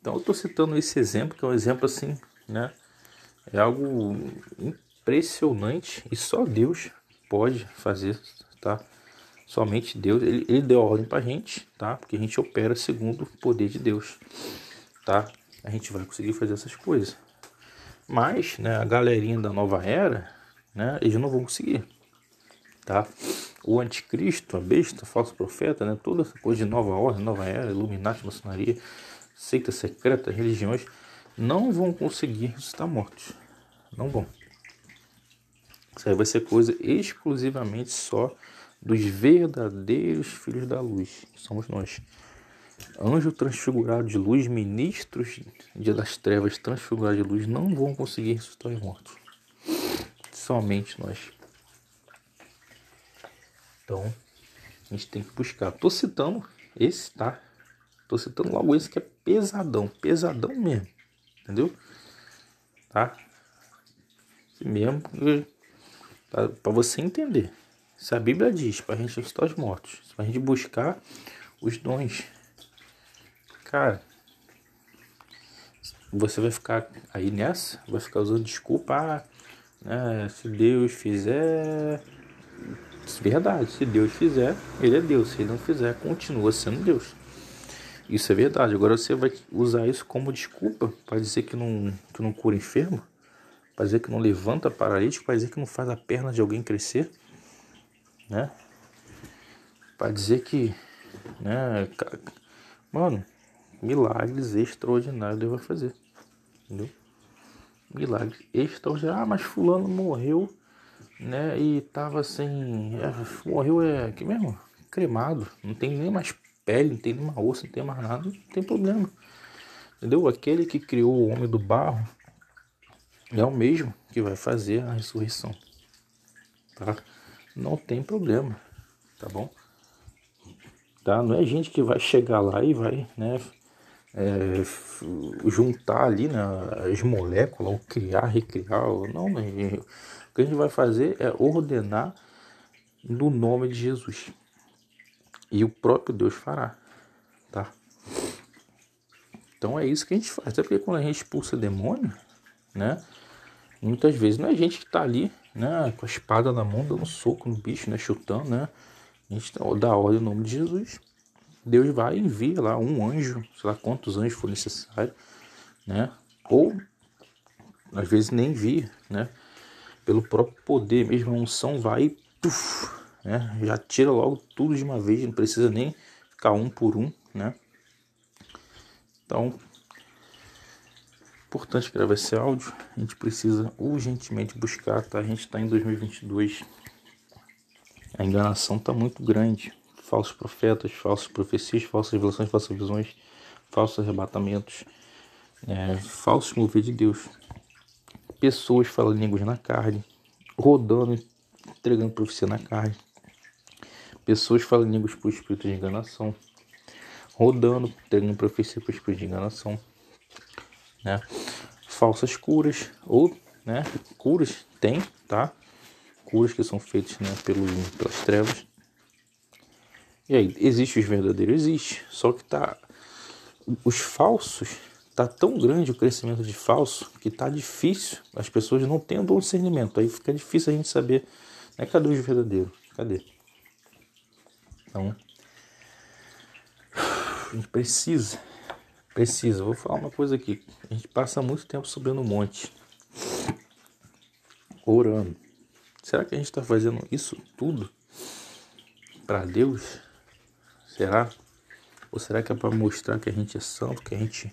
S1: Então eu tô citando esse exemplo, que é um exemplo assim, né? É algo impressionante e só Deus pode fazer, tá? Somente Deus, ele deu a ordem pra gente, tá? Porque a gente opera segundo o poder de Deus, tá? A gente vai conseguir fazer essas coisas. Mas, né, a galerinha da nova era, né, eles não vão conseguir, tá? O anticristo, a besta, o falso profeta, né, toda essa coisa de nova ordem, nova era, Illuminati, maçonaria, seita secreta, religiões, não vão conseguir ressuscitar mortos. Não vão. Isso aí vai ser coisa exclusivamente só dos verdadeiros filhos da luz, que somos nós. Anjo transfigurado de luz, ministros das trevas transfigurados de luz não vão conseguir ressuscitar os mortos. Somente nós. Então, a gente tem que buscar. Tô citando esse, tá? Tô citando logo esse que é pesadão. Pesadão mesmo. Entendeu? Tá? Esse mesmo. Tá? Pra você entender. Se a Bíblia diz pra gente ressuscitar os mortos, pra gente buscar os dons, cara, você vai ficar aí nessa, vai ficar usando desculpa, né? Se Deus fizer, verdade, se Deus fizer, ele é Deus, se ele não fizer, continua sendo Deus. Isso é verdade. Agora você vai usar isso como desculpa para dizer que não cura enfermo, para dizer que não levanta paralítico, para dizer que não faz a perna de alguém crescer, né? Para dizer que, né, mano, milagres extraordinários Deus vai fazer, entendeu? Milagres extraordinários. Ah, mas fulano morreu, né? E tava sem, morreu que mesmo? cremado, não tem nem mais pele, não tem nem mais osso, não tem mais nada, não tem problema. Entendeu? Aquele que criou o homem do barro é o mesmo que vai fazer a ressurreição, tá? Não tem problema, tá bom? Tá? Não é gente que vai chegar lá e vai, né, juntar ali, né, as moléculas, ou criar, recriar, não, né? O que a gente vai fazer é ordenar no nome de Jesus. E o próprio Deus fará, tá? Então é isso que a gente faz. Até porque quando a gente expulsa demônio, né, muitas vezes não é a gente que está ali, né, com a espada na mão, dando soco no bicho, né, chutando, né? A gente dá ordem no nome de Jesus. Deus vai e envia lá um anjo, sei lá quantos anjos for necessário, né? Ou às vezes nem envia, né? Pelo próprio poder mesmo, a unção vai e tuf, né? Já tira logo tudo de uma vez, não precisa nem ficar um por um, né? Então, importante gravar esse áudio, a gente precisa urgentemente buscar, tá? A gente está em 2022, a enganação está muito grande, falsos profetas, falsas profecias, falsas revelações, falsas visões, falsos arrebatamentos, falsos mover de Deus, pessoas falando línguas na carne, rodando, entregando profecia na carne, pessoas falando línguas por espírito de enganação, rodando, entregando profecia por espírito de enganação, né? Falsas curas, ou, né, curas tem, tá? Curas que são feitas, né, pelas trevas. E aí, existe os verdadeiros? Existe, só que os falsos, tá tão grande o crescimento de falso que tá difícil, as pessoas não têm um bom discernimento, aí fica difícil a gente saber, né, cadê os verdadeiros, cadê? Então, a gente precisa, vou falar uma coisa aqui, a gente passa muito tempo subindo um monte, orando. Será que a gente está fazendo isso tudo para Deus? Será? Ou será que é para mostrar que a gente é santo, que a gente,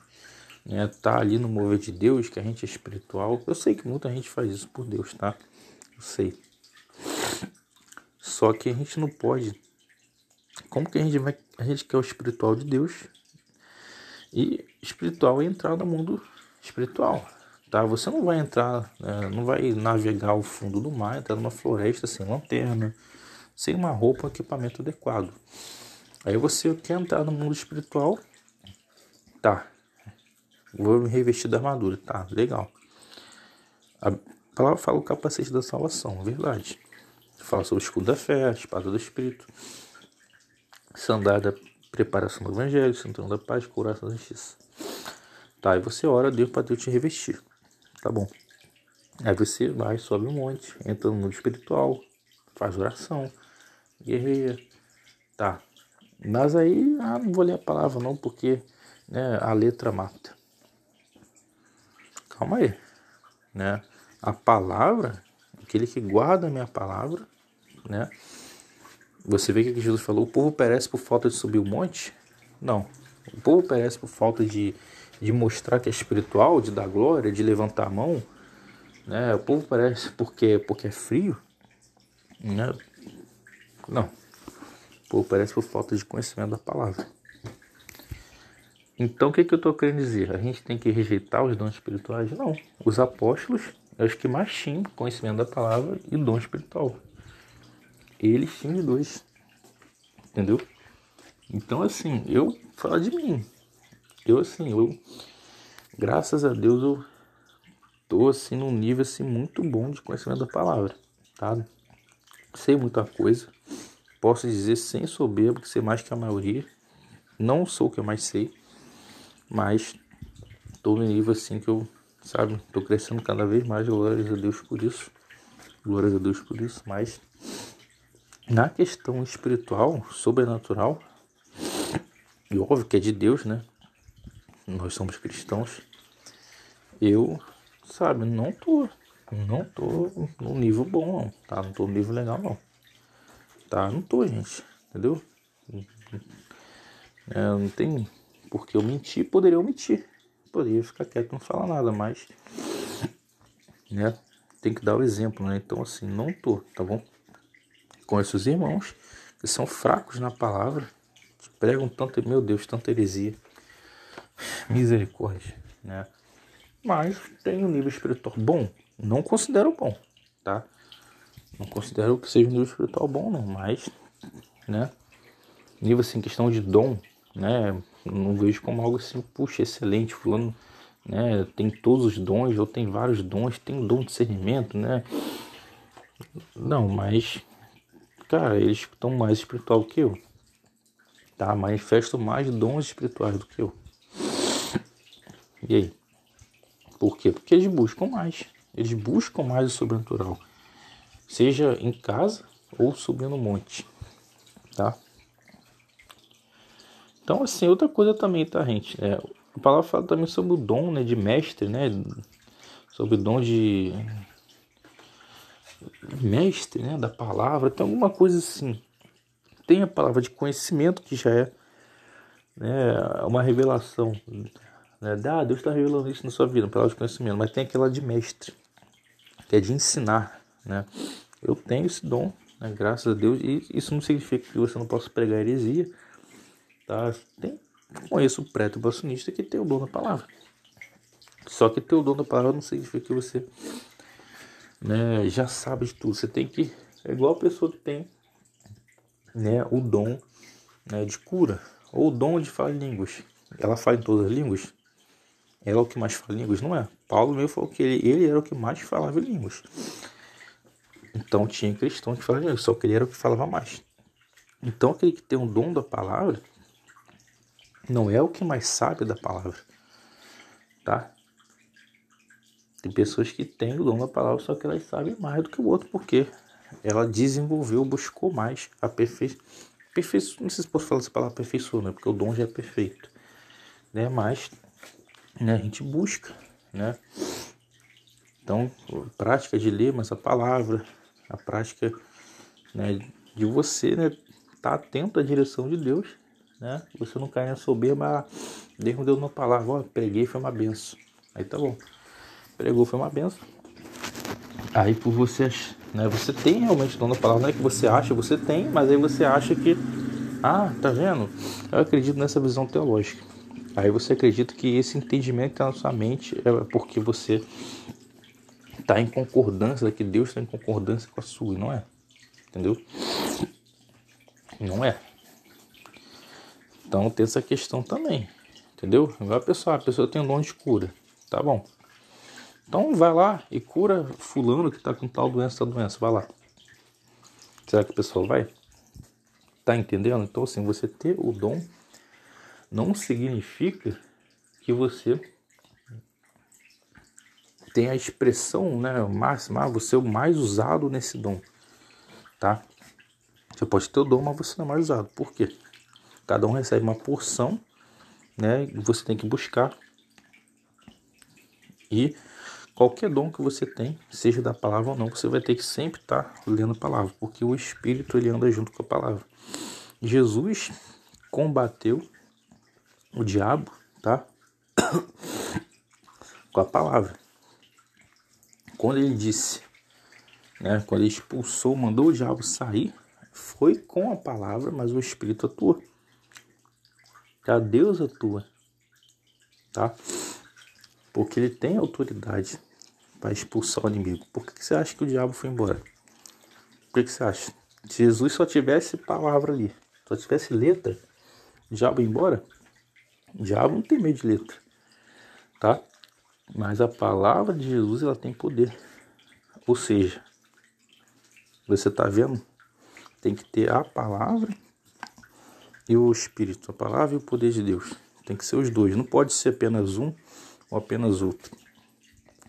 S1: né, tá ali no mover de Deus, que a gente é espiritual? Eu sei que muita gente faz isso por Deus, tá? Eu sei. Só que a gente não pode. Como que a gente quer o espiritual de Deus? E espiritual é entrar no mundo espiritual, tá? Você não vai entrar, não vai navegar ao fundo do mar, entrar numa floresta sem lanterna, sem uma roupa, um equipamento adequado. Aí você quer entrar no mundo espiritual, tá? Vou me revestir da armadura, tá? Legal. A palavra fala o capacete da salvação, verdade. Fala sobre o escudo da fé, a espada do espírito, sandália da preparação do evangelho, cinturão da paz, couraça da justiça. Tá, e você ora a Deus para Deus te revestir, tá bom? Aí você vai, sobe um monte, entra no mundo espiritual, faz oração, guerreia, tá? Mas aí, não vou ler a palavra não, porque, né, a letra mata. Calma aí, né? A palavra, aquele que guarda a minha palavra, né? Você vê que Jesus falou, o povo perece por falta de subir o monte? Não. O povo perece por falta de mostrar que é espiritual, de dar glória, de levantar a mão, né? O povo perece porque é frio, né? Não. O povo perece por falta de conhecimento da palavra. Então, o que eu estou querendo dizer? A gente tem que rejeitar os dons espirituais? Não. Os apóstolos é os que mais tinham conhecimento da palavra e dom espiritual. Eles tinham os dois. Entendeu? Então, assim, eu falo de mim. Graças a Deus, eu tô, assim, num nível, assim, muito bom de conhecimento da palavra, tá? Sei muita coisa. Posso dizer sem soberba que sei mais que a maioria. Não sou o que eu mais sei. Mas tô no nível assim que eu, sabe, tô crescendo cada vez mais, glórias a Deus por isso. Glórias a Deus por isso, mas na questão espiritual, sobrenatural, e óbvio que é de Deus, né? Nós somos cristãos. Eu, sabe, não tô no nível bom, não, tá? Não tô no nível legal, não. Tá? Não tô, gente, entendeu? Não tem porque eu mentir, poderia omitir. Poderia ficar quieto, não falar nada, mas, né, tem que dar o exemplo, né? Então, assim, não tô, tá bom? Conheço os irmãos que são fracos na palavra, que pregam tanto, meu Deus, tanta heresia, misericórdia, né? Mas tem um nível espiritual bom, não considero bom, tá? Não considero que seja um nível espiritual bom, não, mas, né? Nível assim, questão de dom, né? Não vejo como algo assim, puxa, excelente, fulano, né? Tem todos os dons, ou tem vários dons, tem um dom de discernimento, né? Não, mas, cara, eles estão mais espiritual que eu, tá? Manifestam mais dons espirituais do que eu. E aí? Por quê? Porque eles buscam mais. Eles buscam mais o sobrenatural. Seja em casa ou subindo no monte, tá? Então, assim, outra coisa também, tá, gente? A palavra fala também sobre o dom, né, de mestre, né? Sobre o dom de mestre, né, da palavra. Tem alguma coisa assim. Tem a palavra de conhecimento, que já é, né, uma revelação, né? Deus está revelando isso na sua vida, uma palavra de conhecimento. Mas tem aquela de mestre, que é de ensinar, né? Eu tenho esse dom, né, graças a Deus, e isso não significa que você não possa pregar heresia, tá? Conheço o pré-tribulacionista que tem o dom da palavra. Só que ter o dom da palavra não significa que você, né, já sabe de tudo. Você tem que, é igual a pessoa que tem, né, o dom, né, de cura, ou o dom de falar línguas. Ela fala em todas as línguas? Ela é o que mais fala línguas? Não é. Paulo mesmo falou que ele era o que mais falava línguas. Então tinha cristão que falava línguas, só que ele era o que falava mais. Então aquele que tem o dom da palavra não é o que mais sabe da palavra, tá? Tem pessoas que têm o dom da palavra, só que elas sabem mais do que o outro, porque ela desenvolveu, buscou mais a não sei se posso falar essa palavra aperfeiçoou, né? Porque o dom já é perfeito, né? Mas, né, a gente busca, né? Então, a prática de ler mais a palavra, a prática, né, de você, né, tá atento à direção de Deus, né? Você não cai na soberba, Deus me deu uma palavra, ó, preguei, foi uma benção. Aí tá bom. Pregou, foi uma benção. Aí por você, né, você tem realmente o dom da palavra, não é que você acha, você tem, mas aí você acha que, tá vendo? Eu acredito nessa visão teológica. Aí você acredita que esse entendimento que está na sua mente é porque você está em concordância, que Deus está em concordância com a sua, e não é. Entendeu? Não é. Então tem essa questão também. Entendeu? Igual a pessoa tem um dom de cura. Tá bom. Então vai lá e cura fulano que está com tal doença, vai lá. Será que a pessoa vai? Tá entendendo? Então assim, você ter o dom não significa que você tem a expressão, né, máxima, você é o mais usado nesse dom, tá? Você pode ter o dom, mas você não é mais usado. Por quê? Cada um recebe uma porção, né, e você tem que buscar. E qualquer dom que você tem, seja da palavra ou não, você vai ter que sempre estar lendo a palavra, porque o Espírito ele anda junto com a palavra. Jesus combateu o diabo, tá? Com a palavra. Quando ele disse, né, quando ele expulsou, mandou o diabo sair, foi com a palavra, mas o Espírito atua. A Deus atua, tá? Porque ele tem autoridade para expulsar o inimigo. Por que você acha que o diabo foi embora? Por que você acha? Se Jesus só tivesse palavra ali, só tivesse letra, o diabo ia embora? O diabo não tem medo de letra, tá? Mas a palavra de Jesus, ela tem poder. Ou seja, você tá vendo? Tem que ter a palavra e o Espírito. A palavra e o poder de Deus. Tem que ser os dois. Não pode ser apenas um ou apenas outro.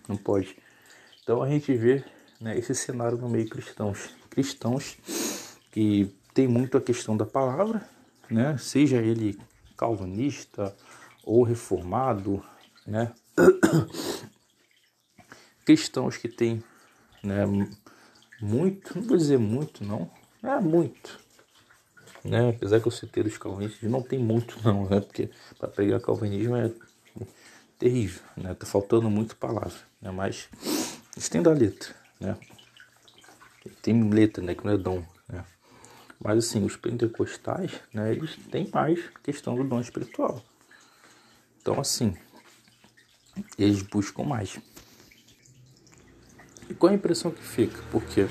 S1: Não pode. Então a gente vê, né, esse cenário no meio cristãos. Cristãos que tem muito a questão da palavra, né? Seja ele calvinista ou reformado, né? Cristãos que tem, né, muito, não vou dizer muito não, muito, né? Apesar que eu citei dos calvinistas, não tem muito não, né? Porque para pregar calvinismo é terrível, né? Tá faltando muito palavra, né? Mas eles têm da letra, né? Tem letra, né? Que não é dom, né? Mas assim, os pentecostais, né, eles têm mais questão do dom espiritual. Então assim, eles buscam mais. E qual a impressão que fica? Porque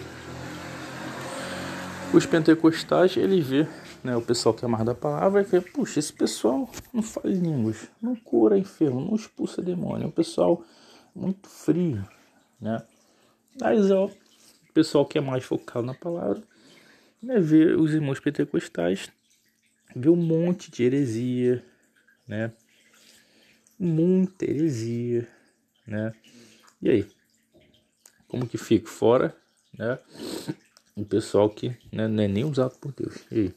S1: os pentecostais, eles vê, né, o pessoal que é mais da palavra e vê, puxa, esse pessoal não fala línguas, não cura enfermo, não expulsa demônio, é um pessoal muito frio, né? Mas ó, o pessoal que é mais focado na palavra, né, vê os irmãos pentecostais, vê um monte de heresia, né? Muita heresia, né? E aí, como que fica? Fora, né? O pessoal que, né, não é nem usado por Deus. E aí?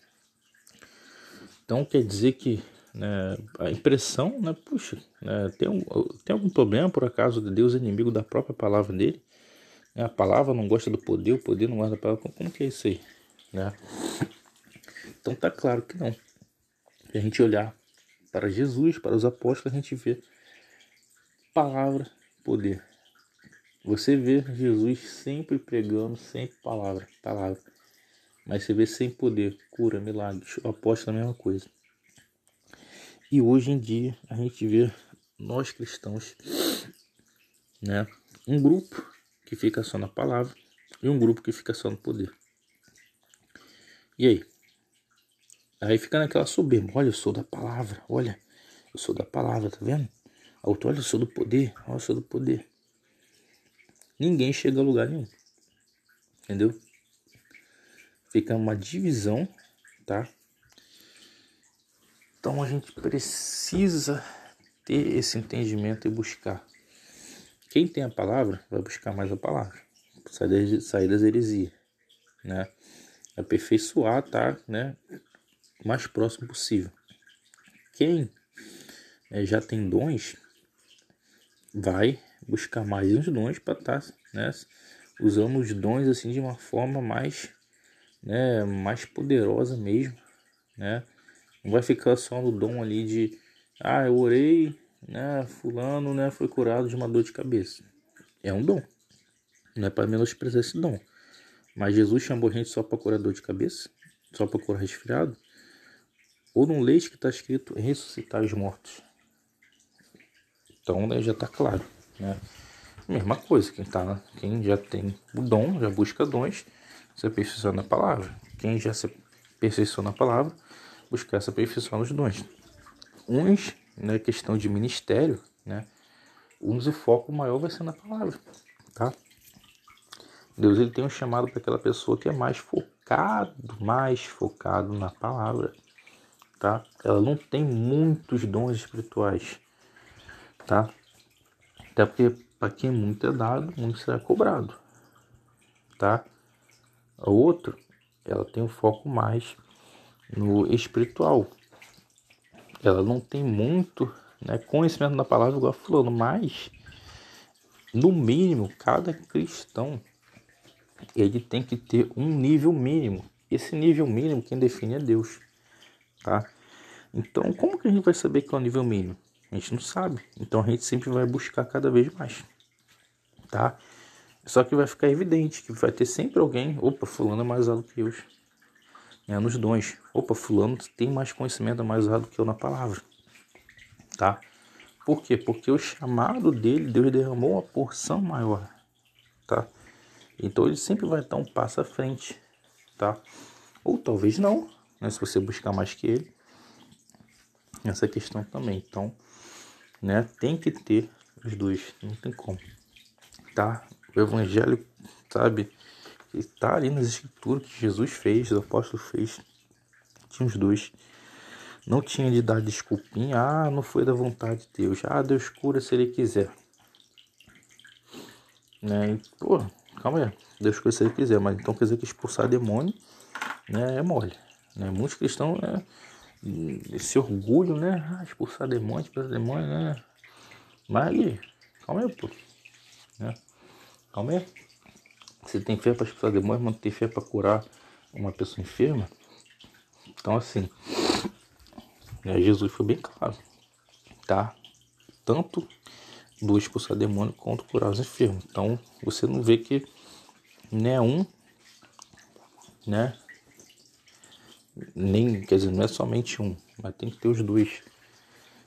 S1: Então quer dizer que, né, a impressão, né, puxa, né, tem algum problema por acaso de Deus é inimigo da própria palavra dele? Né, a palavra não gosta do poder, o poder não gosta da palavra. Como que é isso aí? Né? Então tá claro que não. Se a gente olhar para Jesus, para os apóstolos, a gente vê palavra, poder. Você vê Jesus sempre pregando, sempre palavra, palavra. Mas você vê sem poder, cura, milagres. O apóstolo é a mesma coisa. E hoje em dia a gente vê nós cristãos, né, um grupo que fica só na palavra e um grupo que fica só no poder. E aí? Aí fica naquela soberba. Olha, eu sou da palavra. Olha, eu sou da palavra, tá vendo? Olha, eu sou do poder. Olha, eu sou do poder. Ninguém chega a lugar nenhum. Entendeu? Fica uma divisão, tá? Então a gente precisa ter esse entendimento e buscar. Quem tem a palavra vai buscar mais a palavra. Sair das heresias, né? Aperfeiçoar, tá, né? O mais próximo possível. Quem já tem dons vai buscar mais os dons para estar, né, usando os dons assim de uma forma mais, né, mais poderosa mesmo, né? Não vai ficar só no dom ali de, eu orei, né, fulano, né, foi curado de uma dor de cabeça. É um dom, não é para menosprezar esse dom. Mas Jesus chamou gente só para curar dor de cabeça, só para curar resfriado, ou no leite que está escrito ressuscitar os mortos. Então, né, já está claro, né? Mesma coisa, quem já tem o dom, já busca dons, se aperfeiçoar na palavra. Quem já se aperfeiçoou na palavra, buscar se aperfeiçoar nos dons. Uns, né, questão de ministério, né? Uns o foco maior vai ser na palavra, tá? Deus, ele tem um chamado para aquela pessoa que é mais focado na palavra, tá? Ela não tem muitos dons espirituais, tá? Até porque para quem muito é dado, muito será cobrado, tá? A outra, ela tem um foco mais no espiritual. Ela não tem muito, né, conhecimento da palavra igual fulano, mas no mínimo cada cristão ele tem que ter um nível mínimo. Esse nível mínimo quem define é Deus, tá? Então como que a gente vai saber que é o nível mínimo? A gente não sabe. Então a gente sempre vai buscar cada vez mais, tá? Só que vai ficar evidente que vai ter sempre alguém, opa, fulano é mais alto que eu, né, nos dons. Opa, fulano tem mais conhecimento, é mais usado que eu na palavra, tá? Por quê? Porque o chamado dele, Deus derramou uma porção maior, tá? Então ele sempre vai estar um passo à frente, tá? Ou talvez não, né? Se você buscar mais que ele, essa questão também. Então, né? Tem que ter os dois, não tem como, tá? O evangelho, sabe? Está ali nas escrituras que Jesus fez, o apóstolo fez. Tinha os dois. Não tinha de dar desculpinha. Não foi da vontade de Deus. Deus cura se ele quiser. Né? E, pô, calma aí. Deus cura se ele quiser. Mas então quer dizer que expulsar demônio, né, é mole. Né? Muitos cristãos, né, esse orgulho, né? Expulsar demônio, né? Mas, calma aí, pô. Né? Calma aí. Você tem fé para expulsar demônio, mas não tem fé para curar uma pessoa enferma? Então, assim, né, Jesus foi bem claro, tá? Tanto do expulsar demônio quanto curar os enfermos. Então, você não vê que né, um, né, Nem, quer dizer, não é somente um, mas tem que ter os dois.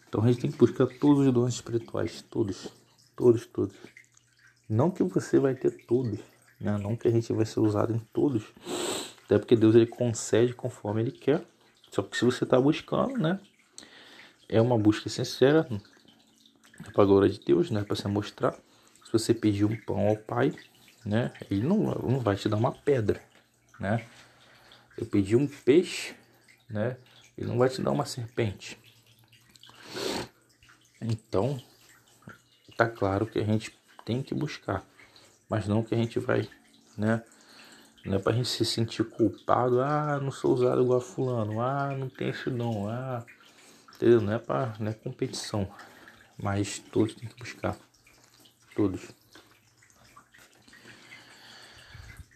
S1: Então a gente tem que buscar todos os dons espirituais, todos, todos, todos. Não que você vai ter todos, né? Não que a gente vai ser usado em todos, até porque Deus ele concede conforme ele quer. Só que se você está buscando, né? É uma busca sincera, é para a glória de Deus, né? Para se mostrar. Se você pedir um pão ao Pai, né? Ele não vai te dar uma pedra, né? Eu pedi um peixe, né? Ele não vai te dar uma serpente. Então, tá claro que a gente tem que buscar, mas não que a gente vai, né? Não é pra gente se sentir culpado, não sou usado igual a fulano, não tem esse dom, entendeu? Não é competição, mas todos têm que buscar, todos.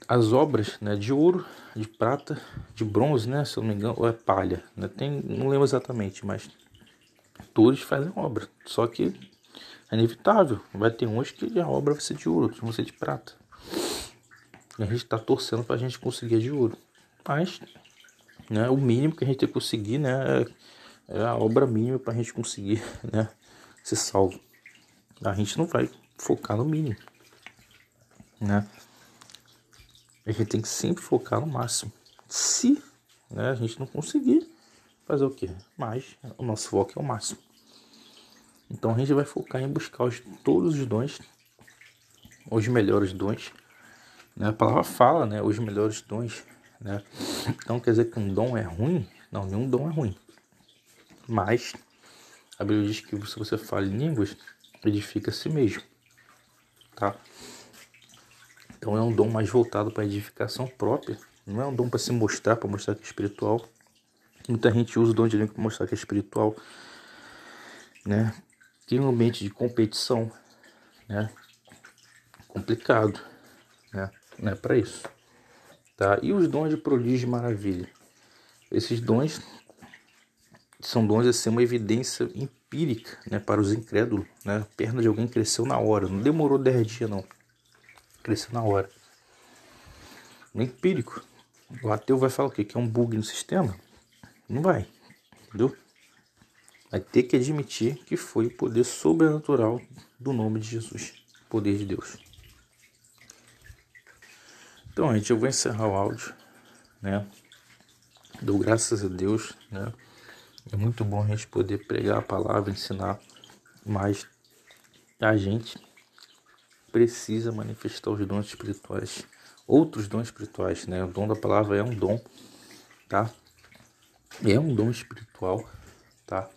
S1: As obras, né, de ouro, de prata, de bronze, né, se eu não me engano, ou é palha, né, não lembro exatamente, mas todos fazem obra, só que é inevitável, vai ter uns que a obra vai ser de ouro, outros vão ser de prata, e a gente está torcendo para a gente conseguir a de ouro, mas, né, o mínimo que a gente tem que conseguir, né, é a obra mínima para a gente conseguir, né, ser salvo. A gente não vai focar no mínimo, né, a gente tem que sempre focar no máximo. Se, né, a gente não conseguir, fazer o quê? Mas o nosso foco é o máximo. Então a gente vai focar em buscar todos os dons, os melhores dons, né? A palavra fala, né, os melhores dons, né? Então quer dizer que um dom é ruim? Não, nenhum dom é ruim. Mas a Bíblia diz que se você fala em línguas, edifica a si mesmo, tá? Então é um dom mais voltado para edificação própria. Não é um dom para se mostrar, para mostrar que é espiritual. Muita gente usa o dom de língua para mostrar que é espiritual, né? Tem um ambiente de competição, né? Complicado, né? Não é para isso, tá? E os dons de prodígio e maravilha? Esses dons são dons assim, uma evidência empírica, né? Para os incrédulos, né? A perna de alguém cresceu na hora, não demorou 10 dias não, cresceu na hora. No empírico, o ateu vai falar o quê? Que é um bug no sistema? Não vai, entendeu? Vai ter que admitir que foi o poder sobrenatural do nome de Jesus, poder de Deus. Então, gente, eu vou encerrar o áudio, né? Dou graças a Deus, né? É muito bom a gente poder pregar a palavra, ensinar, mas a gente precisa manifestar os dons espirituais, outros dons espirituais, né? O dom da palavra é um dom, tá? É um dom espiritual, tá?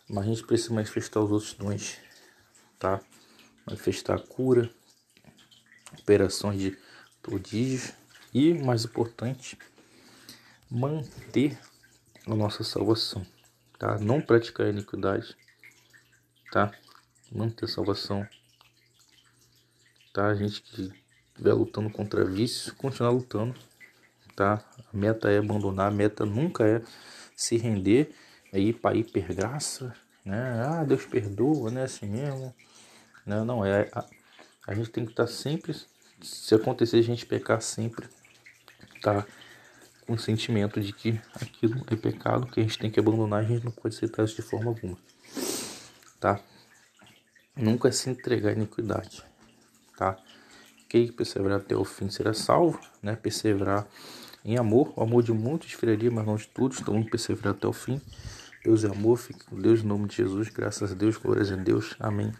S1: Mas a gente precisa manifestar os outros dons, tá? Manifestar a cura, operações de prodígios e, mais importante, manter a nossa salvação, tá? Não praticar iniquidade, tá? Manter a salvação, tá? A gente que estiver lutando contra vício, continuar lutando, tá? A meta é abandonar, a meta nunca é se render, é ir para hipergraça, né? Deus perdoa, né? Assim mesmo, né? Não é. A gente tem que estar sempre, se acontecer a gente pecar sempre, tá? Com o sentimento de que aquilo é pecado, que a gente tem que abandonar, a gente não pode aceitar isso de forma alguma, tá? Nunca se entregar à iniquidade, tá? Quem perseverar até o fim será salvo, né? Perseverar em amor, o amor de muitos esfriaria, mas não de todos, então vamos perseverar até o fim. Deus é amor, fique com Deus, em nome de Jesus, graças a Deus, glórias a Deus, amém.